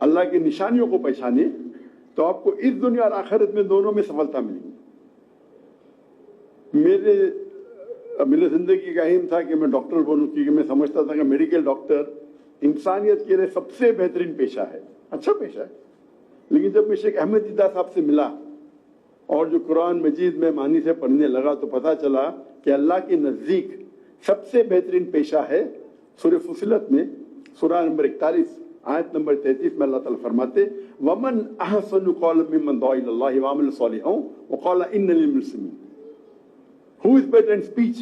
अल्लाह की निशानियों को पहचाने तो आपको इस दुनिया और आखिरत में दोनों में सफलता मिलेगी। मेरे जिंदगी का एम था कि मैं डॉक्टर बनूं, क्योंकि मैं समझता था कि मेडिकल डॉक्टर इंसानियत के लिए सबसे बेहतरीन पेशा है, अच्छा पेशा है। लेकिन जब मैं शेख अहमद दीदा साहब से मिला और जो कुरान मजीद में मानी से पढ़ने लगा तो पता चला कि अल्लाह के नज़दीक सबसे बेहतरीन पेशा है। सूरह फुसिलत में सूरह नंबर 41 आयत नंबर 33 में अल्लाह ताला फरमाते वमन अहसनु क़ौलन मिम्मन दुआ इलल्लाहि व अमिल सालिहन व क़ाला इन्ननी मिनल मुस्लिमीन। Who is better in speech,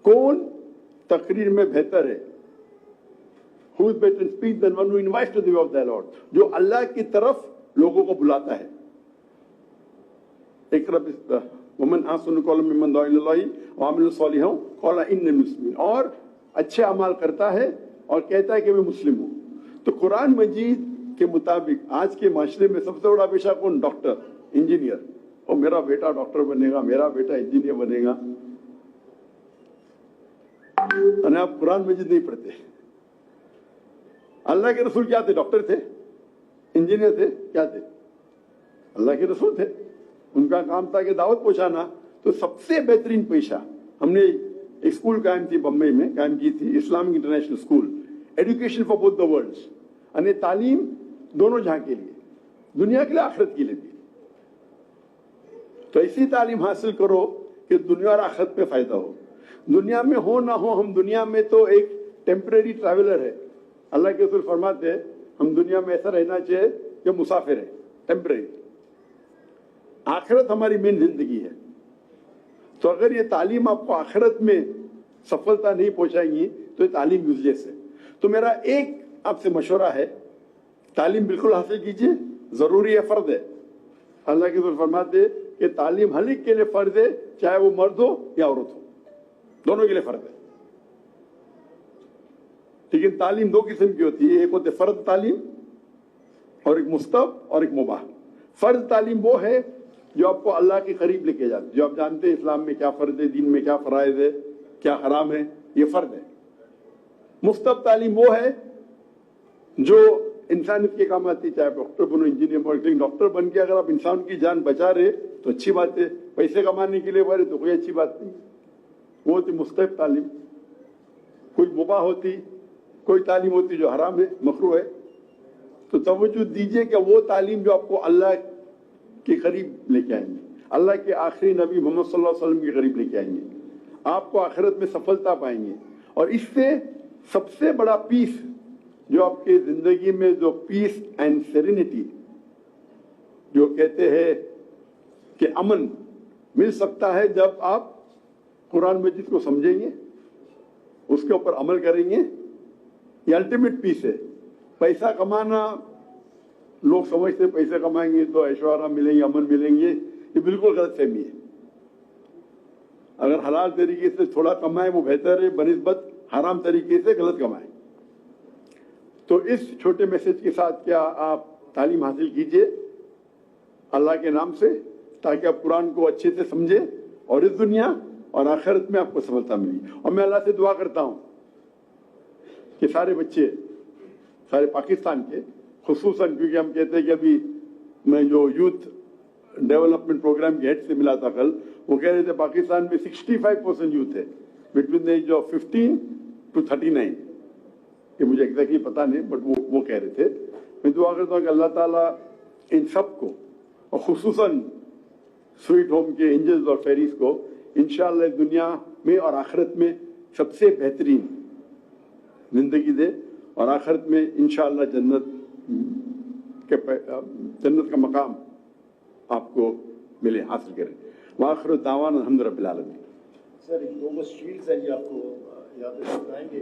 कौन तकरीर में बेहतर है? Who is better in speech than one who invites to the way of the Lord, जो अल्लाह की तरफ लोगों को बुलाता है। वमन अहसनु क़ौलन मिम्मन दुआ इलल्लाहि व अमिल सालिहन क़ाला इन्ननी मिनल मुस्लिमीन, और अच्छे अमाल करता है और कहता है कि मैं मुस्लिम हूं। तो कुरान मजीद के मुताबिक आज के माशरे में सबसे बड़ा पेशा कौन? Doctor, engineer. और मेरा बेटा डॉक्टर बनेगा, मेरा बेटा इंजीनियर बनेगा। और आप कुरान मजीद नहीं पढ़ते। अल्लाह के रसूल क्या थे? डॉक्टर थे, इंजीनियर थे, क्या थे? अल्लाह के रसूल थे। उनका काम था कि दावत पहुंचाना। तो सबसे बेहतरीन पेशा, हमने एक स्कूल कायम थी बम्बई में, कायम की थी Islamic international school, education for both the worlds, यानी तालीम दोनों जहां के लिए, दुनिया के लिए, आखिरत के लिए भी। तो ऐसी तालीम हासिल करो कि दुनिया और आखिरत में फायदा हो। दुनिया में हो ना हो, हम दुनिया में तो एक टेम्परेरी ट्रैवलर है। अल्लाह के रसूल फरमाते हैं हम दुनिया में ऐसा रहना चाहिए कि मुसाफिर है, टेम्परेरी। आखिरत हमारी मेन जिंदगी है। तो अगर ये तालीम आपको आखिरत में सफलता नहीं पहुंचाएंगी तो ये तालीम यूजलेस है। तो मेरा एक आपसे मशवरा है, तालीम बिल्कुल हासिल कीजिए, जरूरी है, फर्ज है। अल्लाह के रसूल फरमाते कि तालीम हर एक के लिए फर्ज है, चाहे वो मर्द हो या औरत हो, दोनों के लिए फर्ज है। लेकिन तालीम दो किस्म की होती है, एक होती है फर्ज तालीम और एक मुस्तहब और एक मुबाह। फर्ज तालीम वो है जो आपको अल्लाह के करीब लेके जाती है, जो आप जानते हैं इस्लाम में क्या फर्ज है, दीन में क्या फराइज है, क्या हराम है, ये फर्ज है। मुस्तहब तालीम वो है जो इंसानियत के काम आती है, चाहे डॉक्टर बनो, इंजीनियर बनो। लेकिन डॉक्टर बन के अगर आप इंसान की जान बचा रहे तो अच्छी बात है, पैसे कमाने के लिए बने तो कोई अच्छी बात नहीं। वो होती मुस्तहब तालीम। कोई मुबाह होती, कोई तालीम होती जो हराम है, मकरूह है। तो तवज्जो दीजिए कि वो तालीम जो आपको अल्लाह के करीब लेके आएंगे, अल्लाह के आखिरी नबी मोहम्मद सल्लल्लाहु अलैहि वसल्लम के करीब लेके आएंगे, आपको आखिरत में सफलता पाएंगे। और इससे सबसे बड़ा पीस जो आपके जिंदगी में, जो पीस एंड सेरेनिटी जो कहते हैं कि अमन मिल सकता है जब आप कुरान मजीद को समझेंगे, उसके ऊपर अमल करेंगे। ये अल्टीमेट पीस है। पैसा कमाना, लोग समझते पैसे कमाएंगे तो ऐश्वर्य मिलेंगे, अमन मिलेंगे, ये बिल्कुल गलत फहमी है। अगर हलाल तरीके से थोड़ा कमाए वो बेहतर है बनिस्बत हराम तरीके से गलत कमाए। तो इस छोटे मैसेज के साथ क्या आप तालीम हासिल कीजिए अल्लाह के नाम से, ताकि आप कुरान को अच्छे से समझे और इस दुनिया और आखिरत में आपको सफलता मिली। और मैं अल्लाह से दुआ करता हूं कि सारे बच्चे, सारे पाकिस्तान के, खुसूसन क्योंकि हम कहते हैं कि अभी मैं जो यूथ डेवलपमेंट प्रोग्राम के हेड से मिला था कल, वो कह रहे थे पाकिस्तान में 65% यूथ है between the age of 15 to 39। ये मुझे एग्जैक्टली पता नहीं, बट वो कह रहे थे। मैं दुआ करता हूँ कि अल्लाह ताला इन सब को और खुसूसन स्वीट होम के एंजल्स और फेरीज को इंशाअल्लाह दुनिया में और आखिरत में सबसे बेहतरीन जिंदगी दे और आखिरत में इंशाअल्लाह जन्नत का मकाम आपको मिले, हासिल करें। वाखिर दावाना अल्हम्दुलिल्लाह रब्बिल आलमीन। सर, 2 शील्ड्स हैं, ये आपको याद रखना चाहिए।